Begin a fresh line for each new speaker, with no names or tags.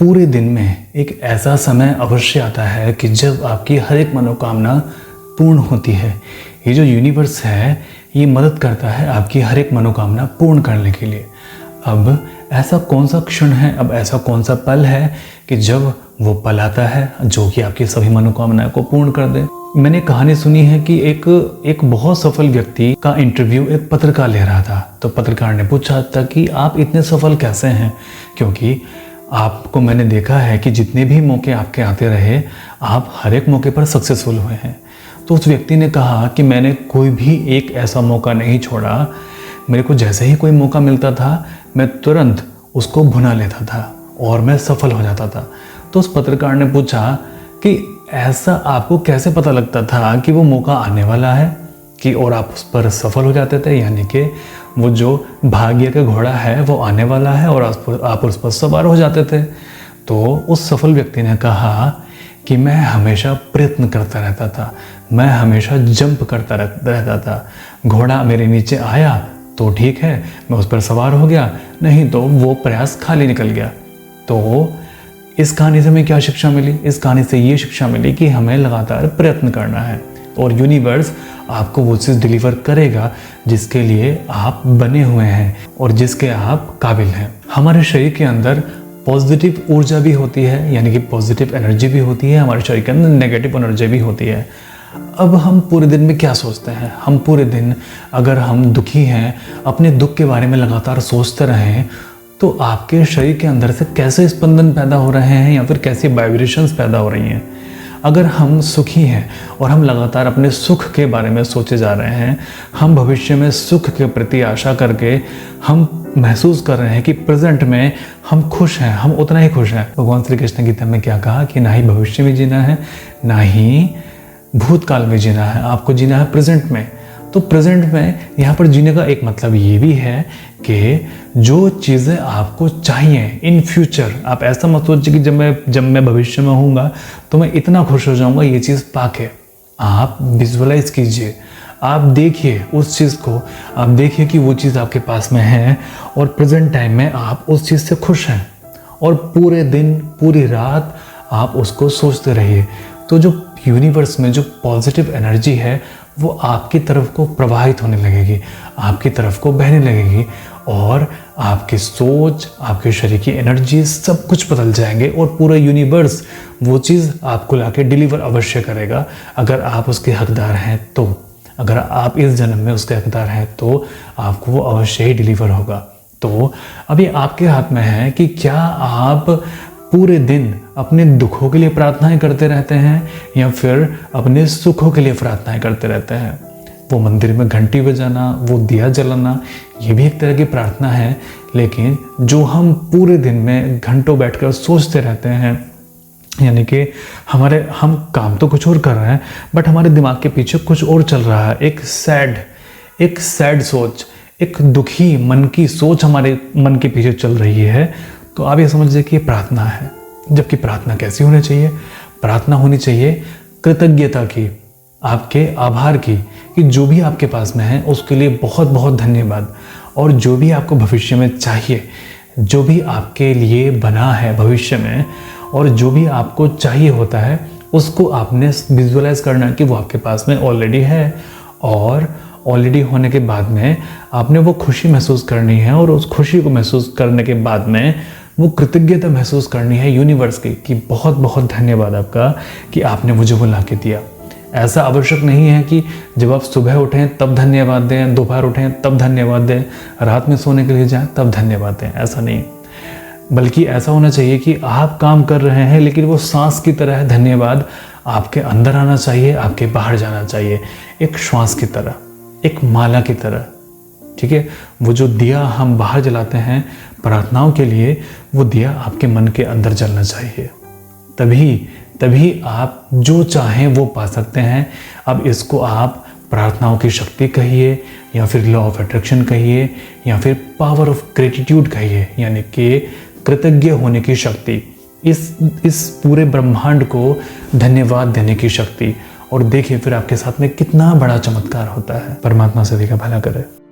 पूरे दिन में एक ऐसा समय अवश्य आता है कि जब आपकी हर एक मनोकामना पूर्ण होती है। ये जो यूनिवर्स है ये मदद करता है आपकी हर एक मनोकामना पूर्ण करने के लिए। अब ऐसा कौन सा क्षण है, अब ऐसा कौन सा पल है कि जब वो पल आता है जो कि आपकी सभी मनोकामनाओं को पूर्ण कर दे। मैंने कहानी सुनी है कि एक बहुत सफल व्यक्ति का इंटरव्यू एक पत्रकार ले रहा था। तो पत्रकार ने पूछा था कि आप इतने सफल कैसे हैं, क्योंकि आपको मैंने देखा है कि जितने भी मौके आपके आते रहे आप हर एक मौके पर सक्सेसफुल हुए हैं। तो उस व्यक्ति ने कहा कि मैंने कोई भी एक ऐसा मौका नहीं छोड़ा, मेरे को जैसे ही कोई मौका मिलता था मैं तुरंत उसको भुना लेता था और मैं सफल हो जाता था। तो उस पत्रकार ने पूछा कि ऐसा आपको कैसे पता लगता था कि वो मौका आने वाला है कि और आप उस पर सफल हो जाते थे, यानी कि वो जो भाग्य का घोड़ा है वो आने वाला है और आप उस पर सवार हो जाते थे। तो उस सफल व्यक्ति ने कहा कि मैं हमेशा प्रयत्न करता रहता था, मैं हमेशा जंप करता रहता था। घोड़ा मेरे नीचे आया तो ठीक है, मैं उस पर सवार हो गया, नहीं तो वो प्रयास खाली निकल गया। तो इस कहानी से हमें क्या शिक्षा मिली? इस कहानी से ये शिक्षा मिली कि हमें लगातार प्रयत्न करना है और यूनिवर्स आपको वो चीज़ डिलीवर करेगा जिसके लिए आप बने हुए हैं और जिसके आप काबिल हैं। हमारे शरीर के अंदर पॉजिटिव ऊर्जा भी होती है, यानी कि पॉजिटिव एनर्जी भी होती है, हमारे शरीर के अंदर नेगेटिव एनर्जी भी होती है। अब हम पूरे दिन में क्या सोचते हैं? हम पूरे दिन अगर हम दुखी हैं, अपने दुख के बारे में लगातार सोचते रहें तो आपके शरीर के अंदर से कैसे स्पंदन पैदा हो रहे हैं या फिर कैसी वाइब्रेशंस पैदा हो रही हैं। अगर हम सुखी हैं और हम लगातार अपने सुख के बारे में सोचे जा रहे हैं, हम भविष्य में सुख के प्रति आशा करके हम महसूस कर रहे हैं कि प्रेजेंट में हम खुश हैं, हम उतना ही खुश हैं। भगवान श्री कृष्ण गीता में क्या कहा कि ना ही भविष्य में जीना है ना ही भूतकाल में जीना है, आपको जीना है प्रेजेंट में। तो प्रेजेंट में यहाँ पर जीने का एक मतलब ये भी है कि जो चीज़ें आपको चाहिए इन फ्यूचर, आप ऐसा मत सोचिए कि जब मैं भविष्य में होऊंगा तो मैं इतना खुश हो जाऊंगा ये चीज़ पाके। आप विजुअलाइज कीजिए, आप देखिए उस चीज़ को, आप देखिए कि वो चीज़ आपके पास में है और प्रेजेंट टाइम में आप उस चीज़ से खुश हैं और पूरे दिन पूरी रात आप उसको सोचते रहिए। तो जो यूनिवर्स में जो पॉजिटिव एनर्जी है वो आपकी तरफ को प्रवाहित होने लगेगी, आपकी तरफ को बहने लगेगी और आपकी सोच, आपके शरीर की एनर्जी सब कुछ बदल जाएंगे और पूरा यूनिवर्स वो चीज़ आपको लाके डिलीवर अवश्य करेगा अगर आप उसके हकदार हैं तो। अगर आप इस जन्म में उसके हकदार हैं तो आपको वो अवश्य ही डिलीवर होगा। तो अभी आपके हाथ में है कि क्या आप पूरे दिन अपने दुखों के लिए प्रार्थनाएं करते रहते हैं या फिर अपने सुखों के लिए प्रार्थनाएं करते रहते हैं। वो मंदिर में घंटी बजाना, वो दिया जलाना, ये भी एक तरह की प्रार्थना है। लेकिन जो हम पूरे दिन में घंटों बैठकर सोचते रहते हैं, यानी कि हम काम तो कुछ और कर रहे हैं बट हमारे दिमाग के पीछे कुछ और चल रहा है, एक सैड सोच, एक दुखी मन की सोच हमारे मन के पीछे चल रही है, तो आप ये समझिए कि ये प्रार्थना है। जबकि प्रार्थना कैसी होनी चाहिए? प्रार्थना होनी चाहिए कृतज्ञता की, आपके आभार की, कि जो भी आपके पास में है उसके लिए बहुत बहुत धन्यवाद। और जो भी आपको भविष्य में चाहिए, जो भी आपके लिए बना है भविष्य में और जो भी आपको चाहिए होता है उसको आपने विजुअलाइज करना कि वो आपके पास में ऑलरेडी है और ऑलरेडी होने के बाद में आपने वो खुशी महसूस करनी है और उस खुशी को महसूस करने के बाद में वो कृतज्ञता महसूस करनी है यूनिवर्स की कि बहुत बहुत धन्यवाद आपका कि आपने मुझे वो ला के दिया। ऐसा आवश्यक नहीं है कि जब आप सुबह उठें तब धन्यवाद दें, दोपहर उठें तब धन्यवाद दें, रात में सोने के लिए जाएं तब धन्यवाद दें, ऐसा नहीं। बल्कि ऐसा होना चाहिए कि आप काम कर रहे हैं लेकिन वो सांस की तरह धन्यवाद आपके अंदर आना चाहिए, आपके बाहर जाना चाहिए, एक श्वास की तरह, एक माला की तरह। ठीक है, वो जो दिया हम बाहर जलाते हैं प्रार्थनाओं के लिए, वो दिया आपके मन के अंदर जलना चाहिए। तभी आप जो चाहें वो पा सकते हैं। अब इसको आप प्रार्थनाओं की शक्ति कहिए या फिर लॉ ऑफ अट्रैक्शन कहिए या फिर पावर ऑफ ग्रेटिट्यूड कहिए, यानी कि कृतज्ञ होने की शक्ति, इस पूरे ब्रह्मांड को धन्यवाद देने की शक्ति। और देखिए फिर आपके साथ में कितना बड़ा चमत्कार होता है। परमात्मा सभी का भला करे।